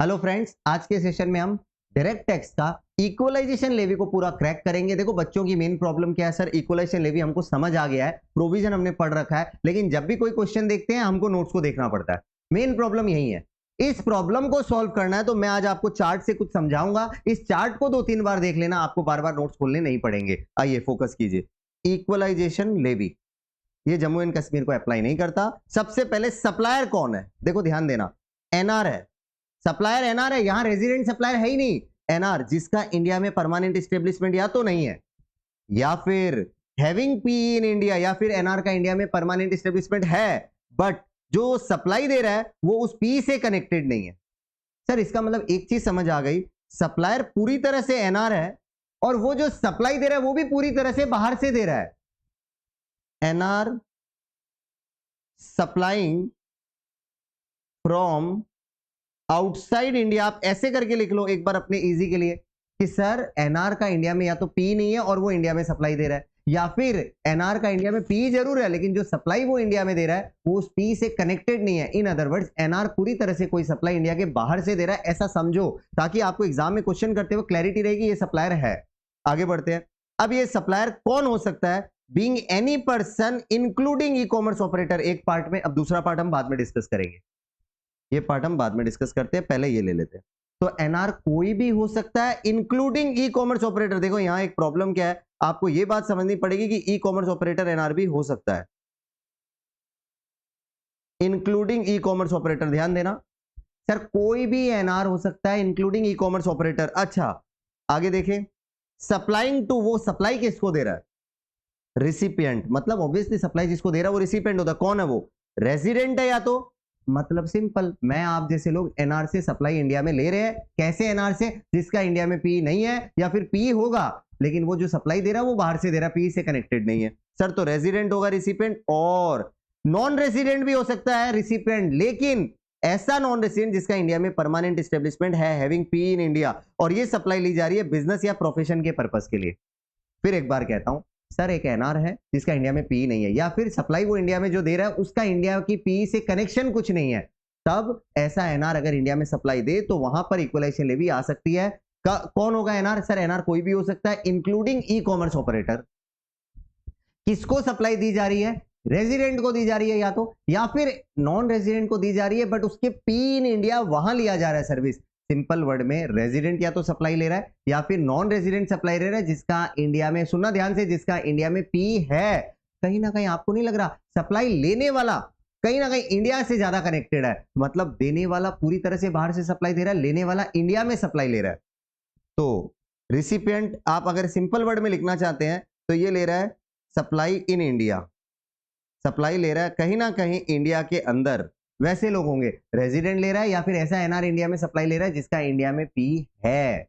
Hello friends, आज के session में हम डायरेक्ट टैक्स का इक्वलाइजेशन लेवी को पूरा क्रैक करेंगे। देखो बच्चों की मेन प्रॉब्लम क्या है सर, इक्वलाइजेशन लेवी हमको समझ आ गया है, प्रोविजन हमने पढ़ रखा है, लेकिन जब भी कोई क्वेश्चन देखते हैं हमको नोट्स को देखना पड़ता है। मेन प्रॉब्लम यही है। इस प्रॉब्लम को सॉल्व करना है तो मैं आज आपको चार्ट से कुछ समझाऊंगा। इस चार्ट को 2-3 बार देख लेना, आपको बार बार नोट्स खोलने नहीं पड़ेंगे। आइए फोकस कीजिए। इक्वलाइजेशन लेवी ये जम्मू एंड कश्मीर को अप्लाई नहीं करता। सबसे पहले सप्लायर कौन है, देखो ध्यान देना, एनआर है। सप्लायर एनआर है, यहां रेजिडेंट सप्लायर है ही नहीं। एनआर जिसका इंडिया में परमानेंट एस्टेब्लिशमेंट या तो नहीं है, या फिर हैविंग पी इन इंडिया, या फिर एनआर का इंडिया में परमानेंट एस्टेब्लिशमेंट है बट जो सप्लाई दे रहा है वो उस पी से कनेक्टेड नहीं है। सर इसका मतलब एक चीज समझ आ गई, सप्लायर पूरी तरह से एनआर है और वो जो सप्लाई दे रहा है वो भी पूरी तरह से बाहर से दे रहा है। NR supplying from outside India. आप ऐसे करके लिख लो एक बार अपने इजी के लिए कि सर एनआर का इंडिया में या तो पी नहीं है और वो इंडिया में सप्लाई दे रहा है, या फिर एनआर का इंडिया में पी जरूर है लेकिन जो सप्लाई वो इंडिया में दे रहा है वो उस पी से कनेक्टेड नहीं है। इन अदर वर्ड्स एनआर पूरी तरह से कोई सप्लाई इंडिया के बाहर से दे रहा है, ऐसा समझो, ताकि आपको एग्जाम में क्वेश्चन करते हुए क्लैरिटी रहेगी ये सप्लायर है। आगे बढ़ते हैं। अब ये सप्लायर कौन हो सकता है? बीइंग एनी पर्सन इंक्लूडिंग ई कॉमर्स ऑपरेटर, एक पार्ट में। अब दूसरा पार्ट हम बाद में डिस्कस करेंगे, ये पार्ट हम बाद में डिस्कस करते हैं, पहले ये ले लेते हैं। तो एनआर कोई भी हो सकता है इंक्लूडिंग ई कॉमर्स ऑपरेटर। देखो यहां एक प्रॉब्लम क्या है, आपको ये बात समझनी पड़ेगी कि ई कॉमर्स ऑपरेटर एनआर भी हो सकता है, इंक्लूडिंग ई कॉमर्स ऑपरेटर। ध्यान देना सर, कोई भी एनआर हो सकता है इंक्लूडिंग ई कॉमर्स ऑपरेटर। अच्छा आगे देखें, सप्लाइंग टू, वो सप्लाई किसको दे रहा है? रिसिपिएंट, मतलब ऑब्वियसली सप्लाई जिसको दे रहा है वो रिसिपिएंट होता है। कौन है वो? रेजिडेंट है या तो, मतलब सिंपल, मैं आप जैसे लोग एनआर से सप्लाई इंडिया में ले रहे हैं। कैसे एनआर से? जिसका इंडिया में पी नहीं है या फिर पी होगा लेकिन वो जो सप्लाई दे रहा है वो बाहर से दे रहा है, पी से कनेक्टेड नहीं है। सर तो रेजिडेंट होगा रिसिपिएंट, और नॉन रेजिडेंट भी हो सकता है रिसिपिएंट, लेकिन ऐसा नॉन रेजिडेंट जिसका इंडिया में परमानेंट एस्टेब्लिशमेंट है, हैविंग पी इन इंडिया, और ये सप्लाई ली जा रही है बिजनेस या प्रोफेशन के पर्पस के लिए। फिर एक बार कहता हूं सर, एक एनआर है जिसका इंडिया में पी नहीं है, या फिर सप्लाई वो इंडिया में जो दे रहा है उसका इंडिया की पी से कनेक्शन कुछ नहीं है, तब ऐसा एनआर अगर इंडिया में सप्लाई दे तो वहां पर इक्वलाइजेशन लेवी आ सकती है। कौन होगा एनआर? सर एनआर कोई भी हो सकता है इंक्लूडिंग ई कॉमर्स ऑपरेटर। किसको सप्लाई दी जा रही है? रेजिडेंट को दी जा रही है या तो, या फिर नॉन रेजिडेंट को दी जा रही है बट उसके पी इन इंडिया वहां लिया जा रहा है सर्विस। सिंपल वर्ड में, रेजिडेंट या तो सप्लाई ले रहा है या फिर नॉन रेजिडेंट सप्लाई ले रहा है जिसका इंडिया में, सुनना ध्यान से, जिसका इंडिया में पी है। कहीं ना कहीं आपको नहीं लग रहा सप्लाई लेने वाला कहीं ना कहीं इंडिया से ज्यादा कनेक्टेड है? मतलब देने वाला पूरी तरह से बाहर से सप्लाई दे रहा है, लेने वाला इंडिया में सप्लाई ले रहा है। तो रिसिपिएंट आप अगर सिंपल वर्ड में लिखना चाहते हैं तो ये ले रहा है सप्लाई इन इंडिया, सप्लाई ले रहा है कहीं ना कहीं इंडिया के अंदर। वैसे लोग होंगे, रेजिडेंट ले रहा है या फिर ऐसा एनआर इंडिया में सप्लाई ले रहा है जिसका इंडिया में पी है,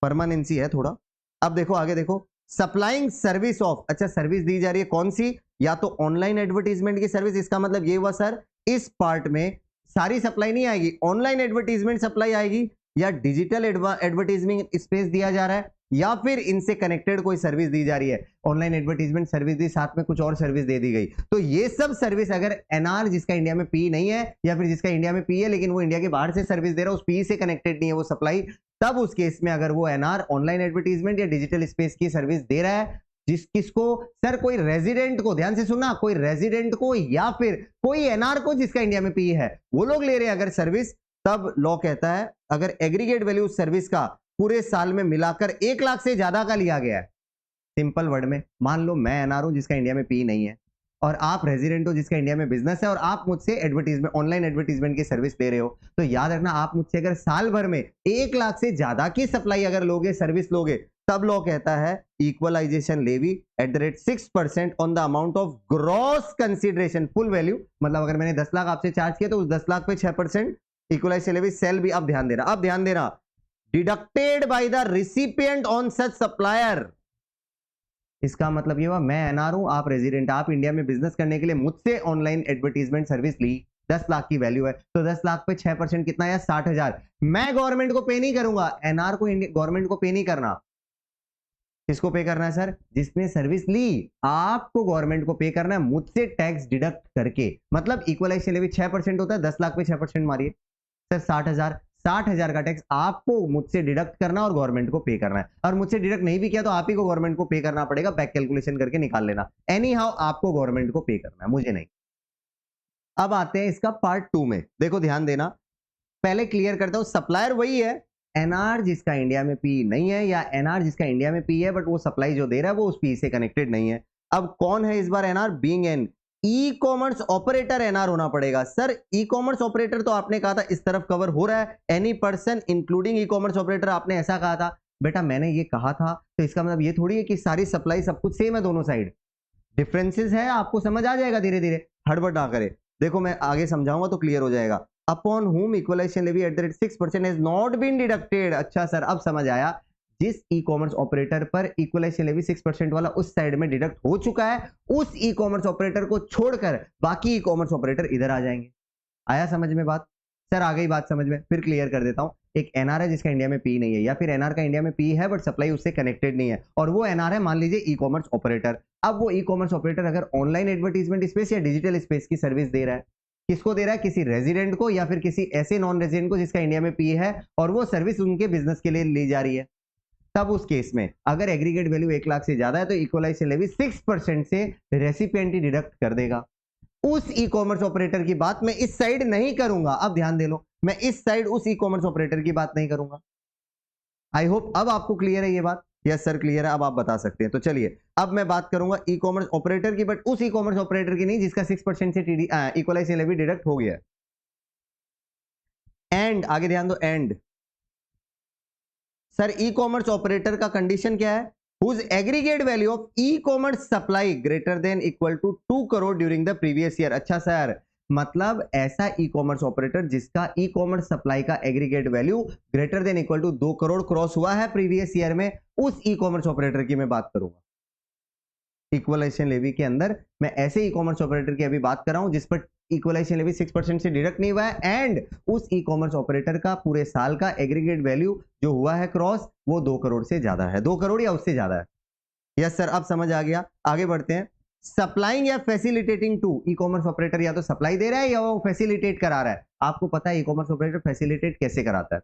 परमानेंसी है थोड़ा। अब देखो आगे देखो, सप्लाइंग सर्विस ऑफ, अच्छा सर्विस दी जा रही है कौन सी? या तो ऑनलाइन एडवर्टीजमेंट की सर्विस। इसका मतलब ये हुआ सर इस पार्ट में सारी सप्लाई नहीं आएगी, ऑनलाइन एडवर्टीजमेंट सप्लाई आएगी, या डिजिटल एडवर्टीजमेंट स्पेस दिया जा रहा है, या फिर इनसे कनेक्टेड कोई सर्विस दी जा रही है। ऑनलाइन एडवर्टीजमेंट सर्विस दी, साथ में कुछ और सर्विस दे दी गई। तो ये सब सर्विस अगर एनआर जिसका इंडिया में पी नहीं है या फिर जिसका इंडिया में पी है लेकिन वो इंडिया के बाहर से सर्विस दे रहा है, उस पी से कनेक्टेड नहीं है वो सप्लाई, तब उस केस में अगर वो एनआर ऑनलाइन एडवर्टीजमेंट या डिजिटल स्पेस की सर्विस दे रहा है, किसको? सर कोई रेजिडेंट को, ध्यान से सुनना, कोई रेजिडेंट को या फिर कोई एनआर को जिसका इंडिया में पी है, वो लोग ले रहे हैं अगर सर्विस, तब लॉ कहता है अगर एग्रीगेट वैल्यू सर्विस का पूरे साल में मिलाकर 1 लाख से ज्यादा का लिया गया है। सिंपल वर्ड में, मान लो मैं एनआर हूं जिसका इंडिया में पी नहीं है और आप रेजिडेंट हो जिसका इंडिया में बिजनेस है, और आप मुझसे एडवर्टीजमेंट, ऑनलाइन एडवर्टीजमेंट की सर्विस ले रहे हो, तो याद रखना आप मुझसे अगर साल भर में 1 लाख से ज्यादा की सप्लाई अगर लोगे, सर्विस लोगे, तब लॉ कहता है equalisation levy at the rate 6% on the amount of gross consideration full value. मतलब अगर मैंने 10 लाख आपसे चार्ज किया तो उस 10 लाख पे 6% इक्वलाइजेशन लेवी सेल भी। अब ध्यान देना, अब ध्यान देना, deducted by the recipient on such supplier. इसका मतलब ये हुआ मैं एनआर हूं, आप रेजिडेंट, आप इंडिया में बिजनेस करने के लिए मुझसे ऑनलाइन एडवर्टीजमेंट सर्विस ली, 10 लाख की वैल्यू है, तो 10 लाख पे 6% कितना है? 60,000। मैं गवर्नमेंट को पे नहीं करूंगा, एनआर को गवर्नमेंट को पे नहीं करना। किसको पे करना है सर? जिसने सर्विस ली, आपको गवर्नमेंट को पे करना है मुझसे टैक्स डिडक्ट करके। मतलब इक्वलाइजेशन लेवी 6% होता है, 10 लाख पे 6% मारिए सर, 60,000। 60,000 का टैक्स आपको मुझसे डिडक्ट करना और गवर्नमेंट को पे करना है, और मुझसे डिडक्ट नहीं भी किया तो आप ही को गवर्नमेंट को पे करना पड़ेगा, बैक कैलकुलेशन करके निकाल लेना। एनी हाउ आपको गवर्नमेंट को पे करना है, मुझे नहीं। अब आते हैं इसका पार्ट 2 में, देखो ध्यान देना, पहले क्लियर करता हूं, सप्लायर वही है, एनआर जिसका इंडिया में पी नहीं है, या एनआर जिसका इंडिया में पी है बट वो सप्लाई जो दे रहा है वो उस पी से कनेक्टेड नहीं है। अब कौन है इस बार NR? Being an e commerce operator NR होना पड़ेगा। सर ई कॉमर्स ऑपरेटर तो आपने कहा था इस तरफ कवर हो रहा है, एनी पर्सन इंक्लूडिंग ई कॉमर्स ऑपरेटर, आपने ऐसा कहा था। बेटा मैंने ये कहा था तो इसका मतलब ये थोड़ी है कि सारी सप्लाई सब कुछ सेम है, दोनों साइड डिफरेंसेस है, आपको समझ आ जाएगा धीरे धीरे, हड़बड़ ना करे। देखो मैं आगे समझाऊंगा तो क्लियर हो जाएगा। Upon whom equalisation levy at the rate 6% has not been deducted. अच्छा सर अब समझ आया, जिस ई कॉमर्स ऑपरेटर पर इक्वलाइजेशन लेवी 6% वाला उस साइड में डिडक्ट हो चुका है, उस ई कॉमर्स ऑपरेटर को छोड़कर बाकी ई कॉमर्स ऑपरेटर इधर आ जाएंगे। आया समझ में बात? सर आ गई बात समझ में, फिर क्लियर कर देता हूं। एक एनआर है जिसका इंडिया में पी नहीं है, या फिर एनआर का इंडिया में पी है बट सप्लाई उससे कनेक्टेड नहीं है, और वो एनआर है मान लीजिए ई कॉमर्स ऑपरेटर। अब वो ई कॉमर्स ऑपरेटर अगर ऑनलाइन एडवर्टीजमेंट स्पेस या डिजिटल स्पेस की सर्विस दे रहा है, किसको दे रहा है? किसी रेजिडेंट को या फिर किसी ऐसे नॉन रेजिडेंट को जिसका इंडिया में पी है और वो सर्विस उनके बिजनेस के लिए ली जा रही है। तब उस केस में अगर एग्रीगेट वैल्यू 1 लाख से ज्यादा है तो इक्वलाइजेशन लेवी 6% से रेसिपिएंट ही डिडक्ट कर देगा। उस ई कॉमर्स ऑपरेटर की बात मैं इस साइड नहीं करूंगा। अब ध्यान दे लो, मैं इस साइड उस ई कॉमर्स ऑपरेटर की बात नहीं करूंगा। आई होप अब आपको क्लियर है ये बात। यस सर क्लियर है, अब आप बता सकते हैं। तो चलिए अब मैं बात करूंगा ई कॉमर्स ऑपरेटर की, बट उस ई कॉमर्स ऑपरेटर की नहीं जिसका 6% से इक्वलाइजेशन लेवी डिडक्ट हो गया। एंड आगे ध्यान दो, and sir E commerce operator का कंडीशन क्या है? whose aggregate value of e-commerce supply greater than equal to 2 crore during the previous year। अच्छा सर मतलब ऐसा ई कॉमर्स ऑपरेटर जिसका ई कॉमर्स सप्लाई का aggregate value greater than equal to 2 crore cross हुआ है प्रीवियस ईयर में, उस ई commerce operator की मैं बात करूंगा। इक्वलाइजेशन लेवी के अंदर मैं ऐसे ई कॉमर्स ऑपरेटर की अभी बात कर रहा हूं जिस पर इक्वलाइजेशन लेवी 6% से डिडक्ट नहीं हुआ है, एंड उस ई कॉमर्स ऑपरेटर का पूरे साल का एग्रीगेट वैल्यू जो हुआ है क्रॉस वो 2 करोड़ से ज्यादा है, 2 करोड़ या उससे ज्यादा है। यस सर अब समझ आ गया। आगे बढ़ते हैं। सप्लाइंग या facilitating to, e commerce operator या तो सप्लाई दे रहा है या वो फैसिलिटेट करा रहा है। आपको पता है ई कॉमर्स ऑपरेटर फैसिलिटेट कैसे कराता है?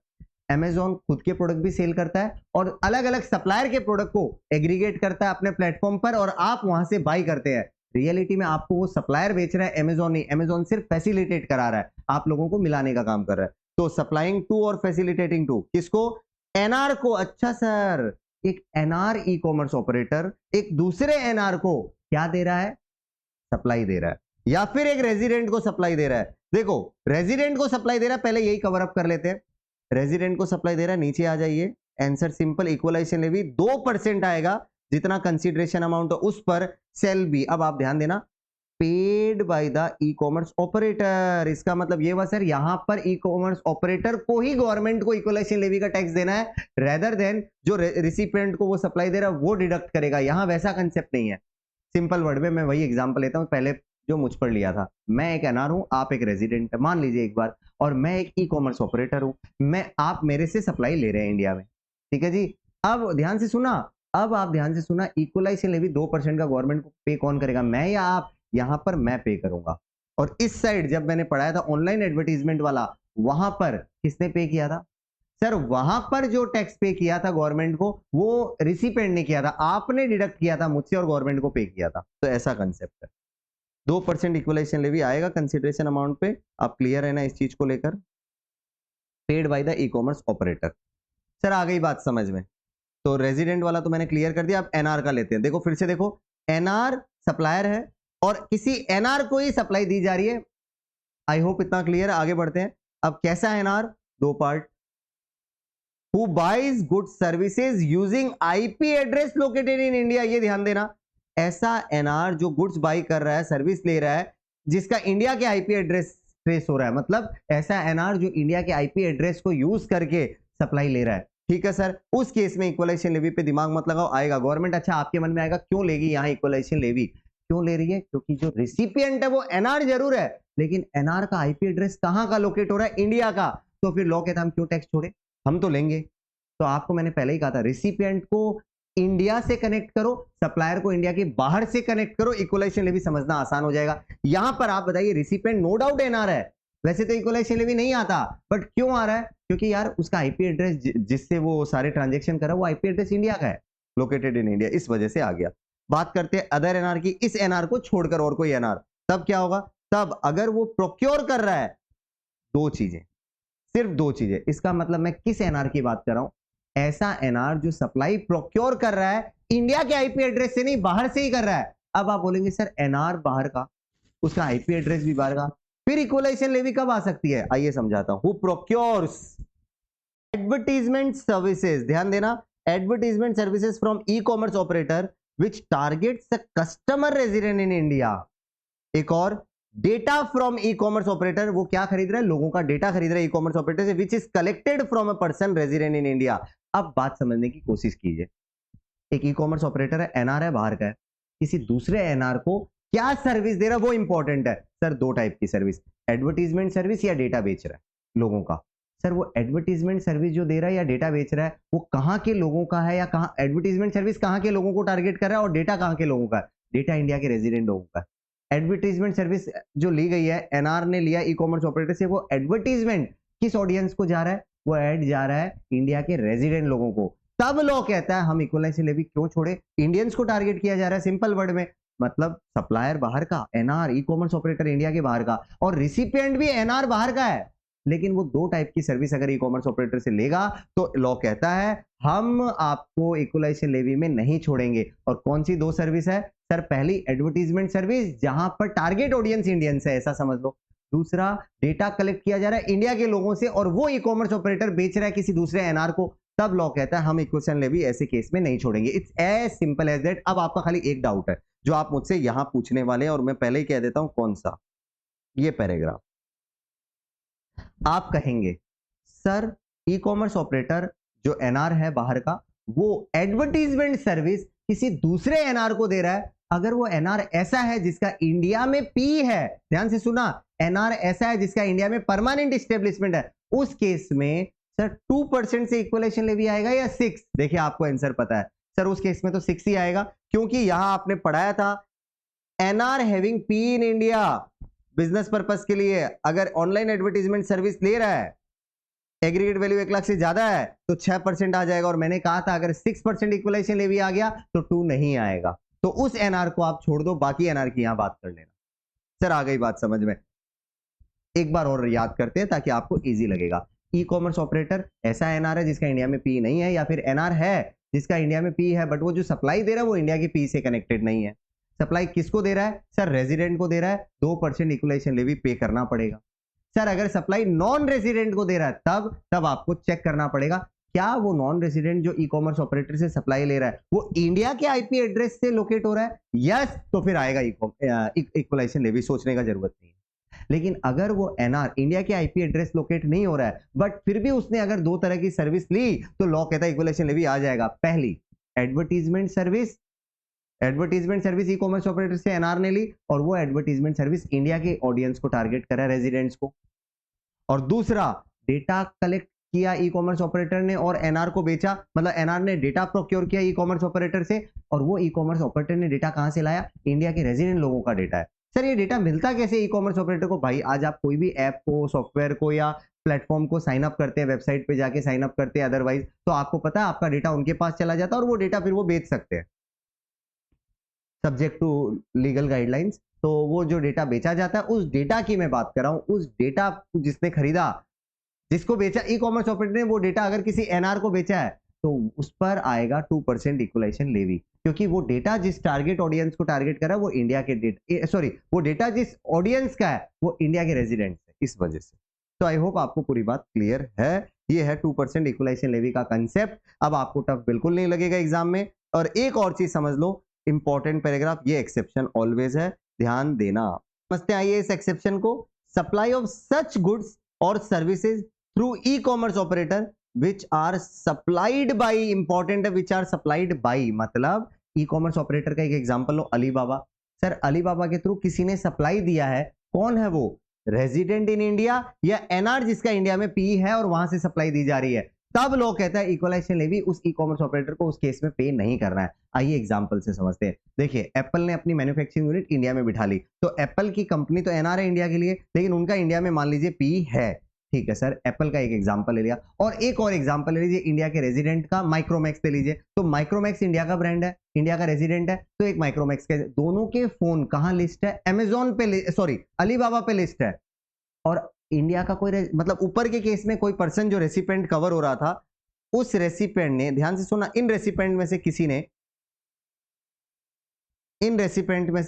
Amazon खुद के प्रोडक्ट भी सेल करता है और अलग अलग सप्लायर के प्रोडक्ट को एग्रीगेट करता है अपने प्लेटफॉर्म पर, और आप वहां से बाई करते हैं। रियलिटी में आपको वो सप्लायर बेच रहा है, Amazon नहीं, Amazon सिर्फ फैसिलिटेट करा रहा है, आप लोगों को मिलाने का काम कर रहा है। तो सप्लाइंग टू और फैसिलिटेटिंग टू किसको? एनआर को। अच्छा सर एक एनआर ई कॉमर्स ऑपरेटर एक दूसरे एनआर को क्या दे रहा है? सप्लाई दे रहा है, या फिर एक रेजिडेंट को सप्लाई दे रहा है। देखो रेजिडेंट को सप्लाई दे रहा है, पहले यही कवर अप कर लेते हैं। रेजिडेंट को सप्लाई दे रहा है, नीचे आ जाइए, आंसर सिंपल, इक्वलाइजेशन लेवी 2% आएगा, जितना कंसीडरेशन अमाउंट है उस पर सेल बी। अब आप ध्यान देना, paid by the e commerce operator, इसका मतलब ये हुआ सर यहां पर ई कॉमर्स ऑपरेटर को ही गवर्नमेंट को इक्वलाइजेशन लेवी का टैक्स देना है, रेदर देन जो रिसिपिएंट को वो सप्लाई दे रहा है वो डिडक्ट करेगा। यहां वैसा कंसेप्ट नहीं है। सिंपल वर्ड में मैं वही एग्जांपल लेता हूं पहले जो मुझ पर लिया था। मैं एक एनआर हूं, आप एक रेजिडेंट है, मान लीजिए एक बार, और मैं एक ई कॉमर्स ऑपरेटर हूं, मैं आप मेरे से सप्लाई ले रहे हैं इंडिया में, ठीक है जी। अब ध्यान से सुना, अब आप ध्यान से सुना, इक्वलाइजेशन लेवी 2% का गवर्नमेंट को पे कौन करेगा? मैं या आप? यहां पर मैं पे करूंगा। और इस साइड जब मैंने पढ़ाया था ऑनलाइन एडवर्टीजमेंट वाला, वहां पर किसने पे किया था? सर वहां पर जो टैक्स पे किया था गवर्नमेंट को वो रिसिपेंट ने किया था, आपने डिडक्ट किया था मुझसे और गवर्नमेंट को पे किया था। तो ऐसा कंसेप्ट है। 2% इक्वलाइजेशन लेवी आएगा कंसीडरेशन अमाउंट पे। आप क्लियर है ना इस चीज को लेकर? Paid by the e commerce operator. Sir आ गई बात समझ में। तो रेजिडेंट वाला तो मैंने क्लियर कर दिया, अब एनआर का लेते हैं। देखो फिर से देखो, एनआर सप्लायर है और किसी एनआर को ही सप्लाई दी जा रही है। आई होप इतना क्लियर है। आगे बढ़ते हैं। अब कैसा एनआर? दो part. Who buys good services using IP address located in India, ये ध्यान देना। ऐसा एनआर जो गुड्स बाई कर रहा है, सर्विस ले रहा है, जिसका इंडिया के आईपी एड्रेस ट्रेस हो रहा है, मतलब ऐसा एनआर जो इंडिया के आईपी एड्रेस को यूज करके सप्लाई ले रहा है, ठीक है सर। उस केस में इक्वलाइजेशन लेवी पे दिमाग मत लगाओ, आएगा गवर्नमेंट। अच्छा आपके मन में आएगा क्यों लेगी यहाँ इक्वलाइजेशन लेवी? क्यों ले रही है? क्योंकि जो रिसिपिएंट है वो एनआर जरूर है, लेकिन एनआर का आईपी एड्रेस कहां का लोकेट हो रहा है? इंडिया का। तो फिर लॉ कहता है हम क्यों टैक्स छोड़े, हम तो लेंगे। तो आपको मैंने पहले ही कहा था रिसिपिएंट को इंडिया से कनेक्ट करो, सप्लायर को इंडिया के बाहर से कनेक्ट करो, इक्वलाइजेशन लेवी समझना आसान हो जाएगा। यहां पर आप बताइए रिसिपिएंट नो डाउट एनआर है, वैसे तो इक्वलाइजेशन लेवी नहीं आता, बट क्यों आ रहा है? क्योंकि यार उसका आईपी एड्रेस जिससे वो सारे ट्रांजेक्शन करा वो आईपी एड्रेस इंडिया का है, लोकेटेड इन इंडिया, इस वजह से आ गया। बात करते हैं अदर एनआर की, इस एनआर को छोड़कर और कोई एनआर, तब क्या होगा? तब अगर वो प्रोक्योर कर रहा है दो चीजें, सिर्फ दो चीजें, इसका मतलब मैं किस एनआर की बात कर रहा हूं? ऐसा एनआर जो सप्लाई प्रोक्योर कर रहा है इंडिया के आईपी एड्रेस से नहीं, बाहर से ही कर रहा है। अब आप बोलेंगे सर एनआर बाहर का, उसका आईपी एड्रेस भी बाहर का, फिर इक्वलाइजेशन लेवी कब आ सकती है? आइए समझाता हूं। हु प्रोक्योर्स एडवर्टीजमेंट सर्विसेज, ध्यान देना, advertisement services from E commerce operator which targets the customer resident in India. एक और, data from E commerce operator, वो क्या खरीद रहा है? लोगों का डेटा खरीद रहा है ई कॉमर्स ऑपरेटर से, which is collected from a person resident in India. अब बात समझने की कोशिश कीजिए, एक ई कॉमर्स ऑपरेटर है, एनआर है, बाहर का है, किसी दूसरे एनआर को क्या सर्विस दे रहा है वो इंपॉर्टेंट है। सर दो टाइप की सर्विस, एडवर्टीजमेंट सर्विस या डेटा बेच रहा है लोगों का। सर वो एडवर्टीजमेंट सर्विस जो दे रहा है या डेटा बेच रहा है वो कहां के लोगों का है, या कहां एडवर्टीजमेंट सर्विस कहां के लोगों को टारगेट कर रहा है, और डेटा कहां के लोगों का है? डेटा इंडिया के रेजिडेंट लोगों का है। एडवर्टीजमेंट सर्विस जो ली गई है, एनआर ने लिया ई कॉमर्स ऑपरेटर से, वो एडवर्टीजमेंट किस ऑडियंस को जा रहा है? वो एड जा रहा है इंडिया के रेजिडेंट लोगों को। तब लॉ कहता है हम इक्वलाइजेशन लेवी क्यों छोड़े? इंडियंस को टारगेट किया जा रहा है, सिंपल वर्ड में, मतलब सप्लायर बाहर का, NR e commerce operator India के बाहर का, और रिसिपिएंट भी एनआर बाहर का है, लेकिन वो दो टाइप की सर्विस अगर ई कॉमर्स ऑपरेटर से लेगा तो लॉ कहता है हम आपको इक्वलाइजेशन लेवी में नहीं छोड़ेंगे। और कौन सी दो सर्विस है? सर पहली एडवर्टीजमेंट सर्विस जहां पर टारगेट ऑडियंस इंडियंस है, ऐसा समझ लो। दूसरा, डेटा कलेक्ट किया जा रहा है इंडिया के लोगों से और वो ई कॉमर्स ऑपरेटर बेच रहा है किसी दूसरे एनआर को, तब लॉ कहता है हम इक्वलाइजेशन लेवी ऐसे केस में नहीं छोड़ेंगे। It's as simple as that. अब आपका खाली एक डाउट है जो आप मुझसे यहां पूछने वाले हैं, और मैं पहले ही कह देता हूं कौन सा, ये पैराग्राफ। आप कहेंगे सर ई कॉमर्स ऑपरेटर जो एनआर है बाहर का, वो एडवर्टीजमेंट सर्विस किसी दूसरे एनआर को दे रहा है। अगर वो एनआर ऐसा है जिसका इंडिया में पी है, ध्यान से सुना, एनआर ऐसा है जिसका इंडिया में परमानेंट एस्टेब्लिशमेंट है, उस केस में सर 2% से इक्वलाइजेशन लेवी आएगा या 6? देखिए आपको आंसर पता है, सर उस केस में तो 6 ही आएगा, क्योंकि यहां आपने पढ़ाया था NR having P in India business purpose के लिए, अगर ऑनलाइन एडवर्टीजमेंट सर्विस ले रहा है, एग्रीगेट वैल्यू 1 लाख से ज्यादा है तो 6% आ जाएगा, और मैंने कहा था अगर 6% इक्वलाइजेशन लेवी आ गया तो 2 नहीं आएगा। तो उस एनआर को आप छोड़ दो, बाकी एनआर की यहां बात कर लेना। सर आ गई बात समझ में? एक बार और याद करते हैं ताकि आपको इजी लगेगा। ई कॉमर्स ऑपरेटर ऐसा एनआर है जिसका इंडिया में पी नहीं है, या फिर एनआर है जिसका इंडिया में पी है बट वो जो सप्लाई दे रहा है वो इंडिया की पी से कनेक्टेड नहीं है। सप्लाई किसको दे रहा है? सर रेजिडेंट को दे रहा है, 2% इक्वलाइजेशन लेवी पे करना पड़ेगा। सर अगर सप्लाई नॉन रेजिडेंट को दे रहा है तब आपको चेक करना पड़ेगा क्या वो नॉन रेजिडेंट जो ई कॉमर्स ऑपरेटर से सप्लाई ले रहा है वो इंडिया के आईपी एड्रेस से लोकेट हो रहा है? यस, तो फिर आएगा इक्वलाइजेशन लेवी, सोचने का जरूरत नहीं है। लेकिन अगर वो एनआर इंडिया के आईपी एड्रेस लोकेट नहीं हो रहा है बट फिर भी उसने अगर दो तरह की सर्विस ली तो लॉ कहता है इक्वलाइजेशन लेवी आ जाएगा। पहली एडवर्टीजमेंट सर्विस ई कॉमर्स ऑपरेटर से एनआर ने ली और वो एडवर्टीजमेंट सर्विस इंडिया के ऑडियंस को टारगेट कर रहा है, रेजिडेंट्स को। और दूसरा, डेटा कलेक्ट किया ई कॉमर्स ऑपरेटर ने और एनआर को बेचा, मतलब एनआर ने डेटा प्रोक्योर किया ई कॉमर्स ऑपरेटर से और वो ई कॉमर्स ऑपरेटर ने डेटा कहां से लाया? इंडिया के रेजिडेंट लोगों का डेटा है। सर ये डेटा मिलता कैसे ई कॉमर्स ऑपरेटर को? भाई आज आप कोई भी ऐप को, सॉफ्टवेयर को या प्लेटफॉर्म को साइन अप करते हैं, वेबसाइट पे जाके साइन अप करते हैं, अदरवाइज तो आपको पता है आपका डेटा उनके पास चला जाता है और वो डेटा फिर वो बेच सकते हैं सब्जेक्ट टू लीगल गाइडलाइंस। तो वो जो डेटा बेचा जाता है उस डेटा की मैं बात कर रहा हूं, उस डेटा जिसने खरीदा, जिसको बेचा ई कॉमर्स ऑपरेटर ने, वो डेटा अगर किसी एनआर को बेचा है तो उस पर आएगा 2% इक्वलाइजेशन लेवी, क्योंकि वो डेटा जिस टारगेट ऑडियंस को टारगेट कर रहा है वो इंडिया के वो डेटा जिस ऑडियंस का है वो इंडिया के रेजिडेंट्स है, इस वजह से। तो आई होप आपको पूरी बात क्लियर है। ये है 2% इक्वलाइजेशन लेवी का कंसेप्ट। अब आपको टफ बिल्कुल नहीं लगेगा एग्जाम में। और एक और चीज समझ लो, इंपॉर्टेंट पैराग्राफ, ये एक्सेप्शन ऑलवेज है, ध्यान देना। समझते आइए इस एक्सेप्शन को। सप्लाई ऑफ सच गुड्स और services through e commerce operator which are supplied by, important है, विच आर सप्लाइड बाई, मतलब ई कॉमर्स ऑपरेटर का एक एग्जांपल लो, अलीबाबा। सर अलीबाबा के थ्रू किसी ने सप्लाई दिया है, कौन है वो? रेजिडेंट इन इंडिया या एनआर जिसका इंडिया में पी है और वहां से सप्लाई दी जा रही है, तब लोग कहता है इक्वलाइजेशन लेवी उस ई कॉमर्स ऑपरेटर को उस केस में पे नहीं करना है। आइए एग्जांपल से समझते हैं। देखिए एप्पल ने अपनी मैन्युफैक्चरिंग यूनिट इंडिया में बिठा ली, तो एप्पल की कंपनी तो एनआर है इंडिया के लिए, लेकिन उनका इंडिया में मान लीजिए पी है, ठीक है सर, एप्पल का एक एग्जांपल ले लिया, और एक और एग्जांपल ले लीजिए इंडिया के रेजिडेंट का, माइक्रोमैक्स ले लीजिए। तो माइक्रोमैक्स इंडिया का ब्रांड है, इंडिया का रेजिडेंट है, तो एक माइक्रोमैक्स के दोनों के फोन कहां लिस्ट है? अमेजोन पे, सॉरी अलीबाबा पे लिस्ट है। और इंडिया का कोई मतलब ऊपर के केस में कोई पर्सन जो रेसिपेंट कवर हो रहा था, उस रेसिपेंट ने, ध्यान से सुना, इन रेसिपेंट में से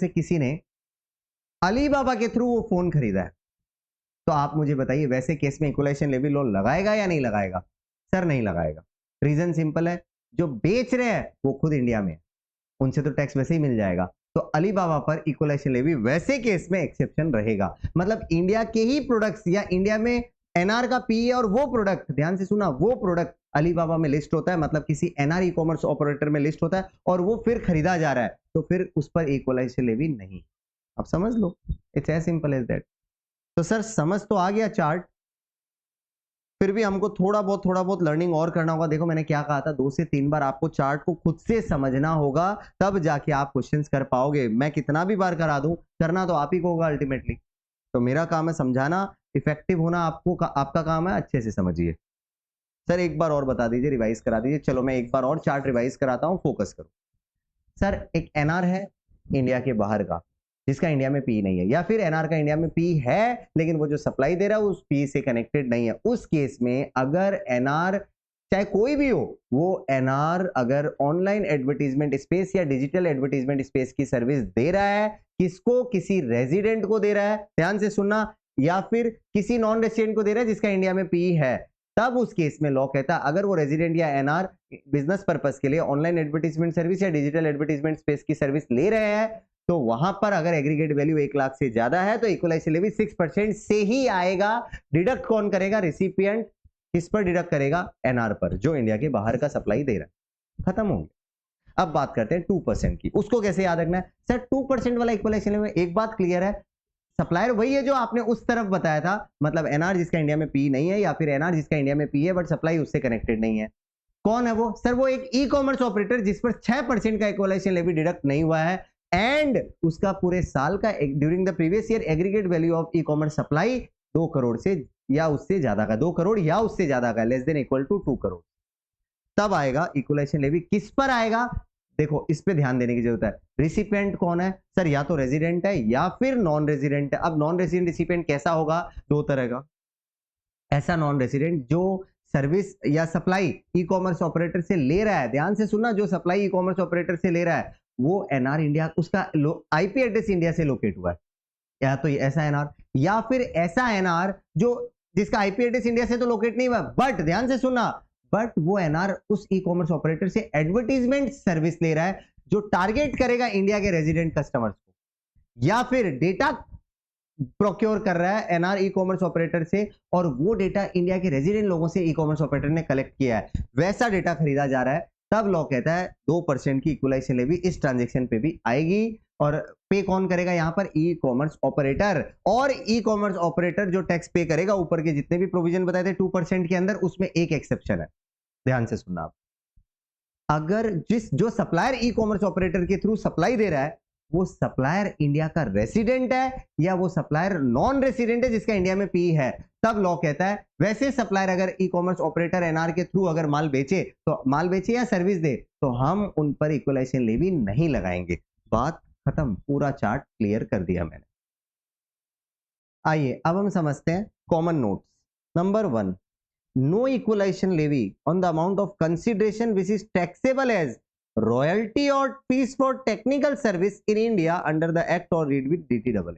किसी ने अलीबाबा के थ्रू वो फोन खरीदा है। तो आप मुझे बताइए वैसे केस में इक्वलाइजेशन लेवी लॉ लगाएगा या नहीं लगाएगा? सर नहीं लगाएगा। रीजन सिंपल है, जो बेच रहे हैं वो खुद इंडिया में है, उनसे तो टैक्स वैसे ही मिल जाएगा। तो अलीबाबा पर इक्वलाइजेशन लेवी वैसे केस में एक्सेप्शन रहेगा। मतलब इंडिया के ही प्रोडक्ट्स या इंडिया में एनआर का पी है और वो प्रोडक्ट, ध्यान से सुना, वो प्रोडक्ट अलीबाबा में लिस्ट होता है, मतलब किसी एनआर ई कॉमर्स ऑपरेटर में लिस्ट होता है और वो फिर खरीदा जा रहा है, तो फिर उस पर इक्वलाइजेशन लेवी नहीं। अब समझ लो, it's as simple as that. तो सर समझ तो आ गया चार्ट, फिर भी हमको थोड़ा बहुत लर्निंग और करना होगा। देखो मैंने क्या कहा था, 2 से 3 बार आपको चार्ट को खुद से समझना होगा, तब जाके आप क्वेश्चंस कर पाओगे। मैं कितना भी बार करा दूं, करना तो आप ही को होगा अल्टीमेटली। तो मेरा काम है समझाना, इफेक्टिव होना आपका काम है, अच्छे से समझिए। सर एक बार और बता दीजिए, रिवाइज करा दीजिए। चलो मैं एक बार और चार्ट रिवाइज कराता हूं, फोकस करो। सर एक एनआर है इंडिया के बाहर का, जिसका इंडिया में पी नहीं है, या फिर एनआर का इंडिया में पी है लेकिन वो जो सप्लाई दे रहा है उस पी से कनेक्टेड नहीं है। उस केस में अगर एनआर, चाहे कोई भी हो, वो एनआर अगर ऑनलाइन एडवर्टीजमेंट स्पेस या डिजिटल एडवर्टीजमेंट स्पेस की सर्विस दे रहा है, किसको? किसी रेजिडेंट को दे रहा है, ध्यान से सुनना, या फिर किसी नॉन रेजिडेंट को दे रहा है जिसका इंडिया में पी है, तब उस केस में लॉ कहता है अगर वो रेजिडेंट या एनआर बिजनेस पर्पस के लिए ऑनलाइन एडवर्टीजमेंट सर्विस या डिजिटल एडवर्टीजमेंट स्पेस की सर्विस ले रहे हैं, तो वहां पर अगर एग्रीगेट वैल्यू 1 लाख से ज्यादा है तो इक्वलाइजेशन लेवी 6% से ही आएगा। डिडक्ट कौन करेगा? रिसिपिएंट। किस पर डिडक्ट करेगा? एनआर पर, जो इंडिया के बाहर का सप्लाई दे रहा है। खत्म हो गया। अब बात करते हैं 2% की। उसको कैसे याद रखना है? सर 2% वाला इक्वलाइजेशन लेवी, एक बात क्लियर है, सप्लायर वही है जो आपने उस तरफ बताया था, मतलब एनआर जिसका इंडिया में पी नहीं है, या फिर एनआर जिसका इंडिया में पी है बट सप्लाई उससे कनेक्टेड नहीं है। कौन है वो? सर वो एक ई कॉमर्स ऑपरेटर जिस पर 6% का इक्वलाइजेशन लेवी डिडक्ट नहीं हुआ है, एंड उसका पूरे साल का during the previous year aggregate value of E commerce supply 2 crore से या उससे ज्यादा का, 2 करोड़ या उससे ज्यादा का, less than equal to 2 crore, तब आएगा इक्वलाइजेशन लेवी। किस पर आएगा? देखो इस पे ध्यान देने की जरूरत है। रिसिपिएंट कौन है? सर या तो रेजिडेंट है या फिर नॉन रेजिडेंट है। अब नॉन रेजिडेंट रिसिपिएंट कैसा होगा? 2 तरह का। ऐसा नॉन रेजिडेंट जो सर्विस या सप्लाई ई कॉमर्स ऑपरेटर से ले रहा है, ध्यान से सुनना, जो सप्लाई ई कॉमर्स ऑपरेटर से ले रहा है वो एनआर इंडिया, उसका आईपी एड्रेस इंडिया से लोकेट हुआ है, या तो ऐसा एनआर, या फिर ऐसा एनआर जो जिसका आईपी एड्रेस इंडिया से तो लोकेट नहीं हुआ, बट ध्यान से सुनना, बट वो एनआर उस ई कॉमर्स ऑपरेटर से एडवर्टीजमेंट सर्विस ले रहा है जो टारगेट करेगा इंडिया के रेजिडेंट कस्टमर्स को, या फिर डेटा प्रोक्योर कर रहा है एनआर ई कॉमर्स ऑपरेटर से और वो डेटा इंडिया के रेजिडेंट लोगों से ई कॉमर्स ऑपरेटर ने कलेक्ट किया है, वैसा डेटा खरीदा जा रहा है, तब लॉ कहता है 2% की इक्वलाइजेशन लेवी इस ट्रांजैक्शन पे भी आएगी। और पे कौन करेगा यहां पर? ई कॉमर्स ऑपरेटर। और ई कॉमर्स ऑपरेटर जो टैक्स पे करेगा, ऊपर के जितने भी प्रोविजन बताए थे 2% के अंदर, उसमें एक एक्सेप्शन है, ध्यान से सुनना आप। अगर जो सप्लायर ई कॉमर्स ऑपरेटर के थ्रू सप्लाई दे रहा है वो सप्लायर इंडिया का रेसिडेंट है या वो सप्लायर नॉन रेसिडेंट है जिसका इंडिया में पी है, तब लॉ कहता है वैसे सप्लायर अगर ई कॉमर्स ऑपरेटर एनआर के थ्रू अगर माल बेचे या सर्विस दे तो हम उन पर इक्वलाइजेशन लेवी नहीं लगाएंगे। बात खत्म, पूरा चार्ट क्लियर कर दिया मैंने। आइए अब हम समझते हैं common notes. Number 1, no equalisation levy on the amount of consideration which is taxable as royalty और fees for technical service in India under the act or read with DTAA।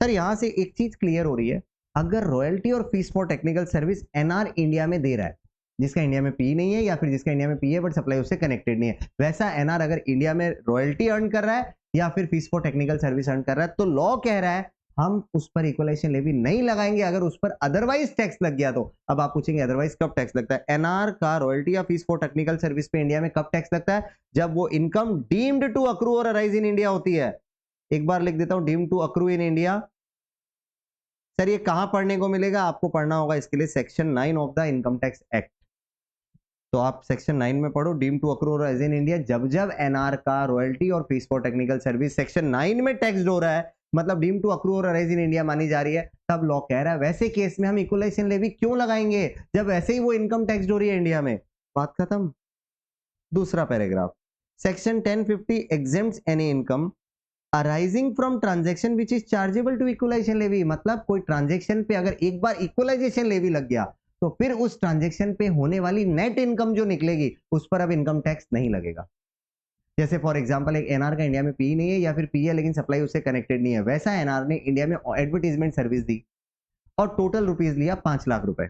Sir यहां से एक चीज क्लियर हो रही है, अगर royalty और fees for technical service NR India में दे रहा है जिसका इंडिया में पी नहीं है या फिर जिसका इंडिया में पी है बट सप्लाई उससे कनेक्टेड नहीं है, वैसा एनआर अगर इंडिया में रॉयल्टी अर्न कर रहा है या फिर fees for technical service earn कर रहा है, तो लॉ कह रहा है हम उस पर इक्वलाइजेशन लेवी नहीं लगाएंगे अगर उस पर अदरवाइज टैक्स लग गया तो। अब आप पूछेंगे अदरवाइज कब टैक्स लगता है? एनआर का रॉयल्टी या फीस फॉर टेक्निकल सर्विस पे इंडिया में कब टैक्स लगता है? जब वो इनकम डीम्ड टू अक्रू और अराइज इन इंडिया होती है। एक बार लिख देता हूं, deemed to accrue in India. Sir ये कहां पढ़ने को मिलेगा? आपको पढ़ना होगा इसके लिए section 9 of the income tax act. तो आप सेक्शन 9 में पढ़ो, डीम टू अक्रू और एज इन इंडिया, जब जब एनआर का रॉयल्टी और fees for technical service section 9 में टैक्स हो रहा है मतलब डीम टू अक्रू और अराइज इन इंडिया मानी जा रही है, तब लॉ कह रहा है वैसे केस में हम इक्वलाइजेशन लेवी क्यों लगाएंगे जब वैसे ही वो इनकम टैक्स हो रही है इंडिया में। बात खत्म। दूसरा paragraph, section 1050 exempts any income arising from transaction which is chargeable to equalization levy, मतलब कोई ट्रांजेक्शन पे अगर एक बार इक्वलाइजेशन लेवी लग गया तो फिर उस ट्रांजेक्शन पे होने वाली नेट इनकम जो निकलेगी उस पर अब इनकम टैक्स नहीं लगेगा। जैसे फॉर एग्जांपल एक एनआर का इंडिया में पी नहीं है या फिर पी है लेकिन सप्लाई उससे कनेक्टेड नहीं है, वैसा एनआर ने इंडिया में एडवर्टीजमेंट सर्विस दी और टोटल रुपीज लिया 5 लाख रुपए,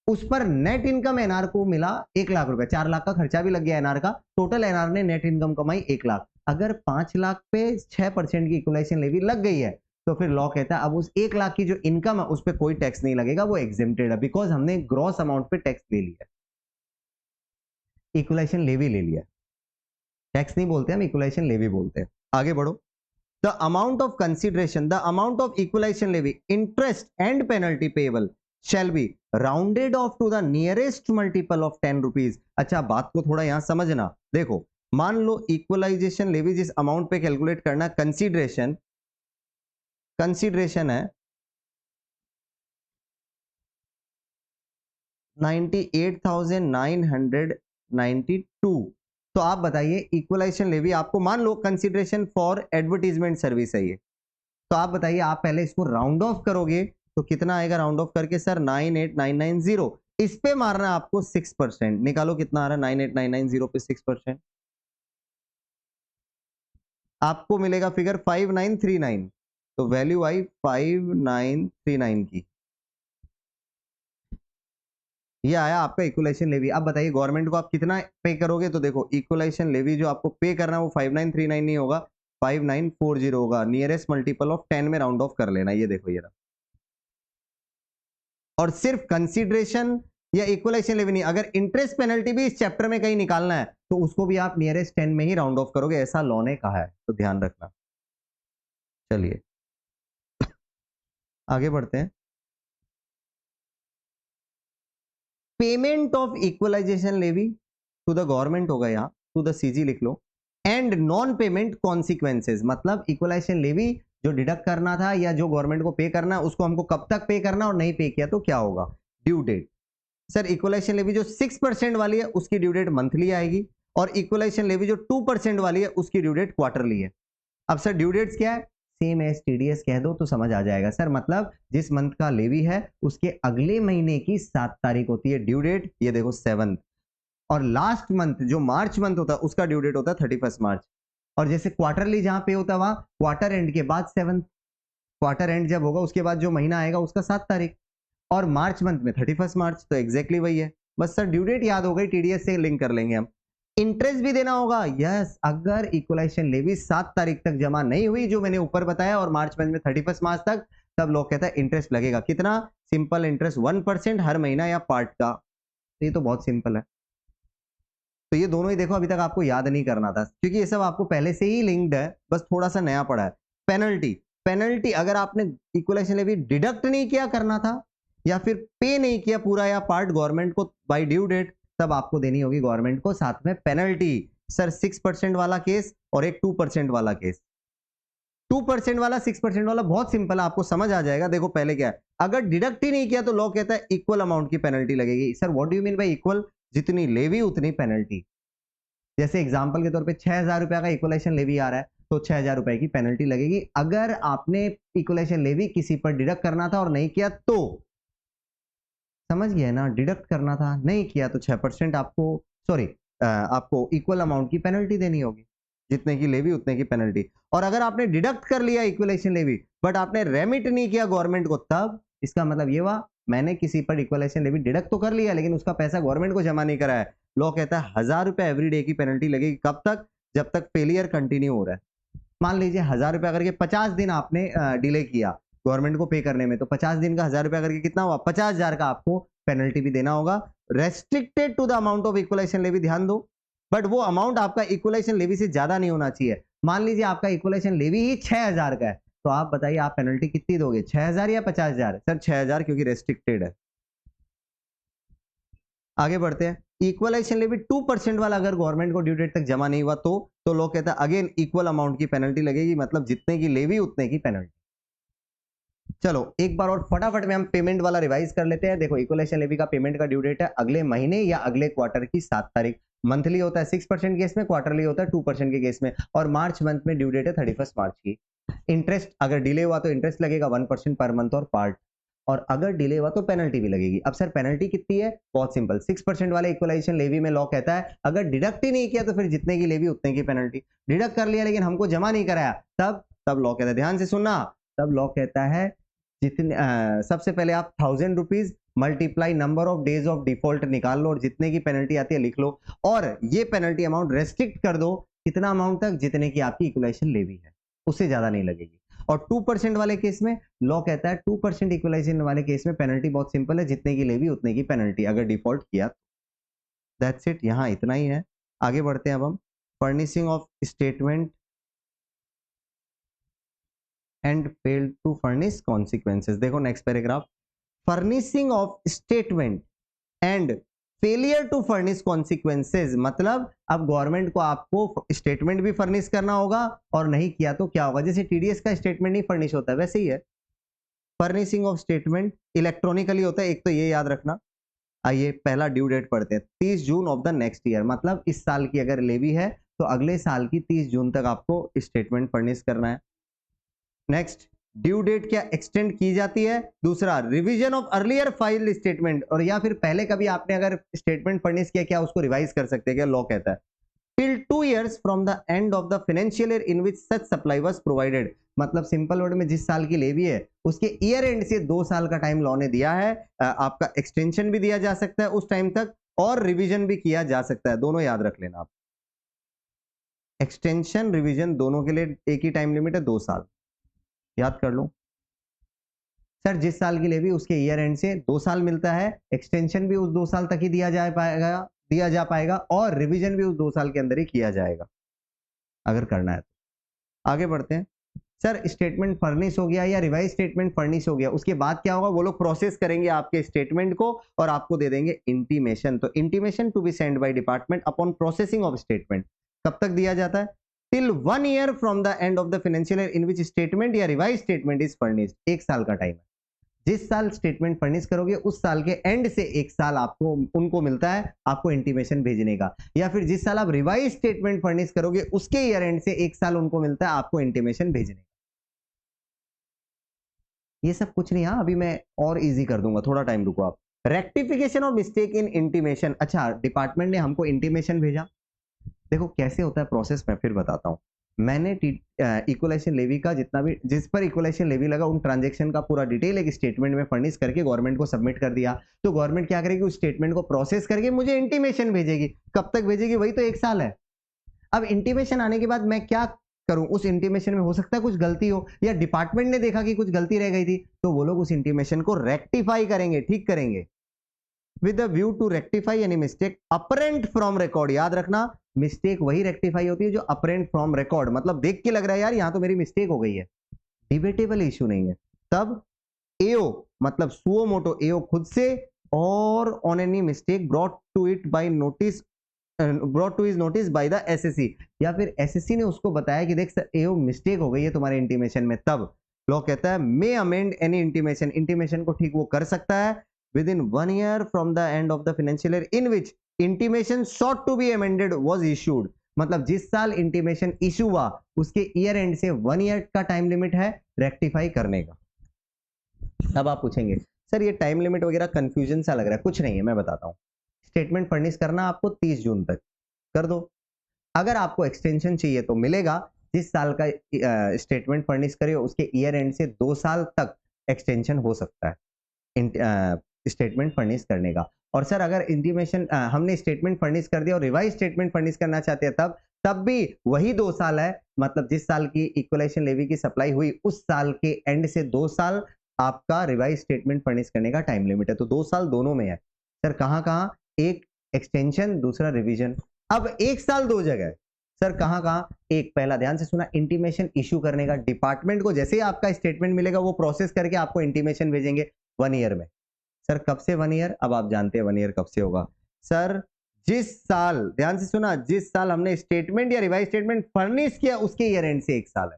उस पर नेट इनकम एनआर को मिला 1 लाख रुपए, 4 लाख का खर्चा भी लग गया एनआर का, टोटल एनआर ने नेट इनकम कमाई 1 लाख। अगर 5 लाख पे 6% की इक्वलाइजेशन लेवी लग गई है तो फिर लॉ कहता है अब उस 1 लाख की जो इनकम है उस पर कोई टैक्स नहीं लगेगा, वो एग्जेम्प्टेड है बिकॉज हमने ग्रॉस अमाउंट पे टैक्स ले लिया, इक्वलाइजेशन लेवी ले लिया। टैक्स नहीं बोलते हम, इक्वलाइजेशन लेवी बोलते हैं। आगे बढ़ो। The amount of consideration, the amount of equalization levy, interest and penalty payable shall be rounded off to the nearest multiple of 10 rupees। अच्छा बात को थोड़ा यहां समझना, देखो मान लो इक्वलाइजेशन लेवी जिस अमाउंट पे कैलकुलेट करना, कंसीडरेशन है 98,992, तो आप बताइए इक्वलाइजेशन लेवी आपको मान लो कंसीडरेशन फॉर एडवर्टीजमेंट सर्विस है ये, तो आप बताइए आप पहले इसको राउंड ऑफ करोगे तो कितना आएगा राउंड ऑफ करके सर 98990, इस पे मारना आपको 6%, निकालो कितना आ रहा है 98990 पे 6%, आपको मिलेगा फिगर 5939, तो वैल्यू आई 5939 की, ये आया आपका इक्वलाइजेशन लेवी। अब बताइए गवर्नमेंट को आप कितना पे करोगे, तो देखो इक्वलाइजेशन लेवी जो आपको पे करना है वो 5939 नहीं होगा 5940 होगा, नियरेस्ट मल्टीपल ऑफ 10 में राउंड ऑफ कर लेना, ये देखो ये रहा। और सिर्फ कंसीडरेशन या इक्वलाइजेशन लेवी नहीं, अगर इंटरेस्ट पेनल्टी भी इस चैप्टर में कहीं निकालना है तो उसको भी आप नियरेस्ट 10 में ही राउंड ऑफ करोगे, ऐसा लॉ ने कहा है, तो ध्यान रखना। चलिए आगे बढ़ते हैं। Payment of equalisation levy to the government होगा, यहाँ टू द सीजी लिख लो, एंड नॉन पेमेंट कॉन्सिक्वेंसेज, मतलब इक्वलाइजेशन लेवी जो डिडक्ट करना था या जो गवर्नमेंट को पे करना उसको हमको कब तक पे करना और नहीं पे किया तो क्या होगा, due date. Sir equalisation levy जो 6% वाली है उसकी ड्यू डेट मंथली आएगी और इक्वलाइजेशन लेवी जो 2% वाली है उसकी ड्यू डेट क्वार्टरली है। अब सर ड्यू डेट्स क्या है, सेम एज टीडीएस कह दो तो समझ आ जाएगा सर, मतलब जिस मंथ का लेवी है उसके अगले महीने की 7 तारीख होती है ड्यू डेट, ये देखो 7, और लास्ट मंथ जो मार्च मंथ होता है उसका ड्यू डेट होता है 31 मार्च, और जैसे क्वार्टरली जहां पे होता है वहां क्वार्टर एंड के बाद 7, क्वार्टर एंड जब होगा उसके बाद जो महीना आएगा उसका 7 तारीख, और मार्च मंथ में 31 मार्च, तो एग्जैक्टली वही है। बस सर ड्यू डेट याद हो गई, टीडीएस से लिंक कर लेंगे हम। इंटरेस्ट भी देना होगा, यस, अगर इक्वलाइजेशन लेवी 7 तारीख तक जमा नहीं हुई जो मैंने ऊपर बताया और मार्च मंथ में 31 मार्च तक, तब लोग कहता है इंटरेस्ट लगेगा, कितना, सिंपल इंटरेस्ट 1% हर महीना या पार्ट का, ये तो बहुत सिंपल है। तो ये दोनों ही देखो अभी तक आपको याद नहीं करना था क्योंकि ये सब आपको पहले से ही लिंक्ड है, बस थोड़ा सा नया पड़ा है। पेनल्टी, पेनल्टी अगर आपने इक्वलाइजेशन लेवी डिडक्ट नहीं किया करना था या फिर पे नहीं किया पूरा या पार्ट गवर्नमेंट को बाय ड्यू डेट, तब आपको देनी होगी गवर्नमेंट को साथ में पेनल्टी। सर 6% वाला केस और एक 2% वाला केस, 2% वाला 6% वाला बहुत सिंपल है, आपको समझ आ जाएगा। देखो पहले क्या है, अगर डिडक्ट ही नहीं किया तो लॉ कहता है इक्वल अमाउंट की पेनल्टी लगेगी। Sir what do you mean y equal, जितनी लेवी उतनी पेनल्टी। जैसे एग्जांपल के तौर पे 6,000 रुपए का इक्वलाइजेशन लेवी आ रहा है तो 6,000 रुपए की पेनल्टी लगेगी। अगर आपने इक्वलाइजेशन लेवी किसी पर डिडक्ट करना था और नहीं किया तो, समझ गया ना, डिडक्ट करना था नहीं किया तो 6% आपको, सॉरी आपको इक्वल अमाउंट की पेनल्टी देनी होगी, जितने की लेवी उतने की पेनल्टी। और अगर आपने डिडक्ट कर लिया इक्वलाइजेशन लेवी बट आपने रेमिट नहीं किया गवर्नमेंट को, तब इसका मतलब ये हुआ मैंने किसी पर इक्वलाइजेशन लेवी डिडक्ट तो कर लिया लेकिन उसका पैसा गवर्नमेंट को जमा नहीं करा है। लॉ कहता है 1,000 रुपए एवरी डे की पेनल्टी लगेगी, कब तक, जब तक फेलियर कंटिन्यू हो रहा है। मान लीजिए 1,000 रुपए करके 50 दिन आपने डिले किया गवर्नमेंट को पे करने में, तो 50 दिन का 1,000 रुपया करके कितना हुआ, 50,000 का आपको पेनल्टी भी देना होगा, restricted to the amount of equalisation levy, ध्यान दो, बट वो अमाउंट आपका इक्वलाइजेशन लेवी से ज्यादा नहीं होना चाहिए। मान लीजिए आपका इक्वलाइजेशन लेवी ही 6,000 का है, तो आप बताइए आप पेनल्टी कितनी दोगे, 6,000 या 50,000? सर 6,000 क्योंकि रेस्ट्रिक्टेड है। आगे बढ़ते हैं। इक्वलाइजेशन लेवी 2% वाला अगर गवर्नमेंट को ड्यू डेट तक जमा नहीं हुआ तो लोग कहता है अगेन इक्वल अमाउंट की पेनल्टी लगेगी, मतलब जितने की लेवी उतने की पेनल्टी। चलो एक बार और फटाफट में हम पेमेंट वाला रिवाइज कर लेते हैं। देखो इक्वलाइजेशन लेवी का पेमेंट का ड्यू डेट है अगले महीने या अगले क्वार्टर की 7 तारीख। मंथली होता है 6% केस में, क्वार्टरली होता है 2% के केस में, और मार्च मंथ में ड्यू डेट है 31 मार्च की। इंटरेस्ट अगर डिले हुआ तो इंटरेस्ट लगेगा 1% पर मंथ और पार्ट, और अगर डिले हुआ तो पेनल्टी भी लगेगी। अब सर पेनल्टी कितनी है? बहुत सिंपल, 6% वाले इक्वलाइजेशन लेवी में लॉ कहता है अगर डिडक्ट ही नहीं किया तो फिर जितने की लेवी उतने की पेनल्टी। डिडक्ट कर लिया लेकिन हमको जमा नहीं कराया, तब लॉ कहता है, ध्यान से सुनना, तब लॉ कहता है जितने सबसे पहले आप 1000 rupees multiply number of days of default निकाल लो और जितने की पेनल्टी आती है लिख लो, और ये पेनल्टी अमाउंट रेस्ट्रिक्ट कर दो कितना अमाउंट तक, जितने की आपकी इक्वलाइजेशन लेवी है, उससे ज्यादा नहीं लगेगी। और 2% वाले केस में लॉ कहता है 2% इक्वलाइजेशन वाले केस में पेनल्टी बहुत सिंपल है, जितने की लेवी उतने की पेनल्टी अगर डिफॉल्ट किया। दैट्स इट, यहां इतना ही है। आगे बढ़ते हैं अब हम furnishing of statement and failed to furnish consequences. देखो next paragraph, furnishing of statement and failure to furnish consequences, मतलब अब गवर्नमेंट को आपको स्टेटमेंट भी फर्निश करना होगा और नहीं किया तो क्या होगा। जैसे टीडीएस का स्टेटमेंट नहीं फर्निश होता है वैसे ही है फर्निशिंग ऑफ स्टेटमेंट, इलेक्ट्रॉनिकली होता है, एक तो ये याद रखना। आइए पहला ड्यू डेट पढ़ते हैं, 30 June of the next year, मतलब इस साल की अगर लेवी है तो अगले साल की 30 जून तक आपको स्टेटमेंट फर्निश करना है। नेक्स्ट, ड्यू डेट क्या एक्सटेंड की जाती है? दूसरा, revision of earlier file statement, और या फिर पहले कभी आपने अगर स्टेटमेंट फर्निश किया क्या उसको रिवाइज कर सकते हैं क्या? लॉ कहता है till 2 years from the end of the financial year in which such supply was provided, मतलब सिंपल वर्ड में जिस साल की लेवी है उसके ईयर एंड से 2 साल का टाइम लॉ ने दिया है। आपका एक्सटेंशन भी दिया जा सकता है उस टाइम तक और रिवीजन भी किया जा सकता है, दोनों याद रख लेना आप। एक्सटेंशन रिवीजन दोनों के लिए एक ही टाइम लिमिट है 2 साल, याद कर लो। सर जिस साल की लेवी उसके ईयर एंड से 2 साल मिलता है, एक्सटेंशन भी उस 2 साल तक ही दिया जा पाएगा और रिवीजन भी उस 2 साल के अंदर ही किया जाएगा अगर करना है तो। आगे बढ़ते हैं। सर स्टेटमेंट फर्निश हो गया या रिवाइज स्टेटमेंट फर्निश हो गया, उसके बाद क्या होगा? वो लोग प्रोसेस करेंगे आपके स्टेटमेंट को और आपको दे देंगे इंटीमेशन। तो intimation to be send by department upon processing of statement कब तक दिया जाता है? Till 1 year from the end of the financial year in which statement या रिवाइज स्टेटमेंट इज फर्निश्ड, 1 साल का टाइम है। जिस साल स्टेटमेंट फर्निश करोगे उस साल के एंड से 1 साल आपको उनको मिलता है आपको इंटीमेशन भेजने का, या फिर जिस साल आप रिवाइज स्टेटमेंट फर्निश करोगे उसके ईयर एंड से 1 साल उनको मिलता है आपको इंटीमेशन भेजने का। ये सब कुछ नहीं, हाँ अभी मैं और इजी कर दूंगा, थोड़ा टाइम रुको आप। रेक्टिफिकेशन और मिस्टेक इन इंटीमेशन, अच्छा डिपार्टमेंट ने हमको इंटीमेशन भेजा, देखो कैसे होता है प्रोसेस मैं फिर बताता हूँ। मैंने इक्वलाइजेशन लेवी का जितना भी जिस पर इक्वलाइजेशन लेवी लगा उन ट्रांजैक्शन का पूरा डिटेल एक स्टेटमेंट में फर्निश करके गवर्नमेंट को सबमिट कर दिया, तो गवर्नमेंट क्या करेगी? उस स्टेटमेंट को प्रोसेस करके मुझे इंटीमेशन भेजेगी। कब तक भेजेगी? वही तो 1 साल है। अब इंटीमेशन आने के बाद मैं क्या करूं? उस इंटीमेशन में हो सकता है कुछ गलती हो या डिपार्टमेंट ने देखा कि कुछ गलती रह गई थी, तो वो लोग उस इंटीमेशन को रेक्टिफाई करेंगे, ठीक करेंगे। With the view to rectify any mistake apparent from record, याद रखना मिस्टेक वही रेक्टिफाई होती है जो अपरेंट फ्रॉम रिकॉर्ड, मतलब देख के लग रहा है यार यहां तो मेरी मिस्टेक हो गई है, डिबेटेबल इश्यू नहीं है। तब एओ मतलब सुओ मोटो एओ खुद से, और on any mistake brought to it by notice brought to his notice by the SSC, या फिर एसएससी ने उसको बताया कि देख एओ मिस्टेक हो गई है तुम्हारे इंटीमेशन में, तब लॉ कहता है may amend any intimation, intimation को ठीक वो कर सकता है within 1 year from the end of the financial year in which intimation sought to be amended was issued, मतलब जिस साल इंटीमेशन इशू हुआ उसके ईयर एंड से 1 year का टाइम लिमिट है रेक्टिफाई करने का। अब आप पूछेंगे सर ये टाइम लिमिट वगैरह कंफ्यूजन सा लग रहा है, कुछ नहीं है मैं बताता हूँ। स्टेटमेंट फर्निश करना आपको 30 जून तक कर दो, अगर आपको एक्सटेंशन चाहिए तो मिलेगा, जिस साल का स्टेटमेंट फर्निश करे उसके ईयर एंड से 2 साल तक एक्सटेंशन हो सकता है स्टेटमेंट फर्निश करने का। और सर अगर इंटीमेशन हमने स्टेटमेंट फर्निश कर दिया और रिवाइज स्टेटमेंट फर्निश करना चाहते हैं तब भी वही 2 साल है, मतलब जिस साल की इक्वलाइजेशन लेवी की सप्लाई हुई उस साल के एंड से 2 साल आपका रिवाइज स्टेटमेंट फर्निश करने का टाइम लिमिट है, तो 2 साल दोनों में है। सर कहां कहां? एक एक्सटेंशन, दूसरा रिवीजन। अब 1 साल 2 जगह, सर कहां कहां? एक पहला ध्यान से सुना, इंटीमेशन इशू करने का, डिपार्टमेंट को जैसे ही आपका स्टेटमेंट मिलेगा वो प्रोसेस करके आपको इंटीमेशन भेजेंगे 1 ईयर में। सर कब से 1 ईयर? अब आप जानते हैं 1 ईयर कब से होगा। सर जिस साल, ध्यान से सुना, जिस साल हमने स्टेटमेंट या रिवाइज स्टेटमेंट फर्निश किया उसके ईयर एंड से 1 साल है।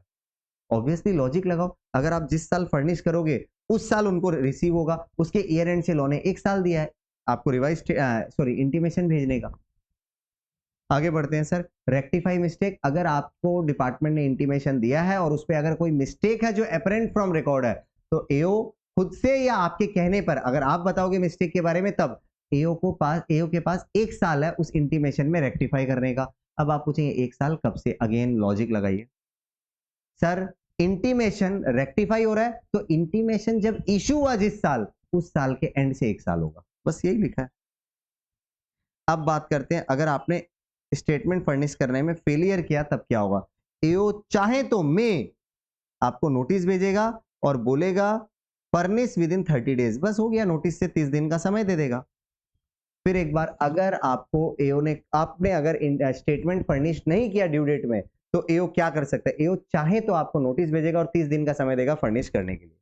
ऑब्वियसली लॉजिक लगाओ, अगर आप जिस साल फर्निश करोगे उस साल उनको रिसीव होगा, उसके ईयर एंड से लॉ ने 1 साल दिया है आपको रिवाइज इंटीमेशन भेजने का। आगे बढ़ते हैं सर, रेक्टिफाई मिस्टेक। अगर आपको डिपार्टमेंट ने इंटीमेशन दिया है और उस पे अगर कोई मिस्टेक है जो अपरेंट फ्रॉम रिकॉर्ड है, तो एओ खुद से या आपके कहने पर अगर आप बताओगे मिस्टेक के बारे में, तब एओ के पास 1 साल है उस इंटीमेशन में रेक्टिफाई करने का। अब आप पूछेंगे 1 साल कब से? अगेन लॉजिक लगाइए सर, इंटीमेशन रेक्टिफाई हो रहा है तो इंटीमेशन जब इशू हुआ जिस साल, उस साल के एंड से 1 साल होगा, बस यही लिखा है। अब बात करते हैं, अगर आपने स्टेटमेंट फर्निश करने में फेलियर किया तब क्या होगा? एओ चाहे तो में आपको नोटिस भेजेगा और बोलेगा फर्निश विद इन 30 डेज, बस हो गया, नोटिस से 30 दिन का समय दे देगा। फिर एक बार अगर आपको एओ ने आपने अगर स्टेटमेंट फर्निश नहीं किया ड्यू डेट में, तो एओ क्या कर सकता है? एओ चाहे तो आपको नोटिस भेजेगा और 30 दिन का समय देगा फर्निश करने के लिए।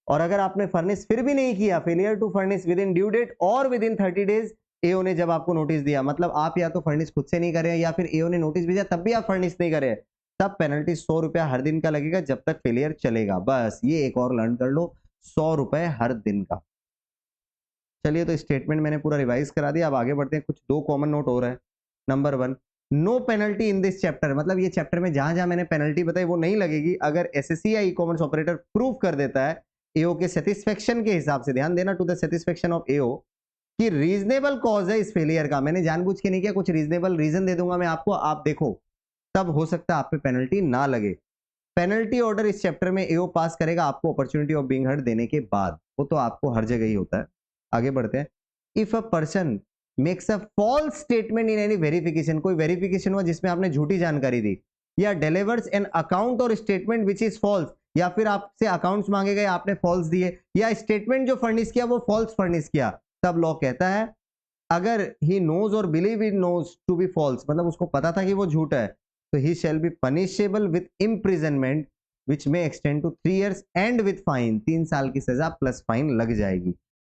और अगर आपने फर्निश फिर भी नहीं किया, failure to furnish within due date और विद इन 30 डेज, एओ ने जब आपको नोटिस दिया, मतलब आप या तो फर्निश खुद से नहीं कर रहे हैं या फिर एओ ने नोटिस भेजा तब भी आप फर्निश नहीं कर रहे हैं, तब पेनल्टी 100 रुपया हर दिन का लगेगा जब तक फेलियर चलेगा। बस ये एक और लर्न कर लो, 100 रुपए हर दिन का। चलिए, तो स्टेटमेंट मैंने पूरा रिवाइज करा दिया। अब आगे बढ़ते हैं, कुछ 2 कॉमन नोट हो रहा है। Number 1, no penalty in this chapter, मतलब ये चैप्टर में जहां जहां मैंने पेनल्टी बताई वो नहीं लगेगी अगर एसएससी या ई कॉमर्स ऑपरेटर प्रूव कर देता है एओ के सेटिस्फेक्शन के हिसाब से, ध्यान देना, to the satisfaction of AO, कि रीजनेबल कॉज है इस फेलियर का। मैंने जानबूझ के नहीं किया, कुछ रीजनेबल रीजन दे दूंगा मैं आपको, आप देखो, तब हो सकता है आप पे पेनल्टी ना लगे। पेनल्टी ऑर्डर इस चैप्टर में एओ पास करेगा आपको अपॉर्चुनिटी ऑफ बीइंग हर्ड देने के बाद, वो तो आपको हर जगह ही होता है। आगे बढ़ते हैं, if a person makes a false statement in any verification, कोई वेरिफिकेशन हुआ जिसमें आपने झूठी जानकारी दी, या डिलीवर्स एन अकाउंट और स्टेटमेंट विच इज फॉल्स, या फिर आपसे अकाउंट्स मांगे गए आपने फॉल्स दिए, या स्टेटमेंट जो फर्निश किया वो फॉल्स फर्निश किया, तब लॉ कहता है अगर he knows or believe he knows to be false, मतलब उसको पता था कि वो झूठ है, तो he shall be punishable with imprisonment which may extend to 3 years and with fine, 3 साल की सजा प्लस फाइन लग जाएगी।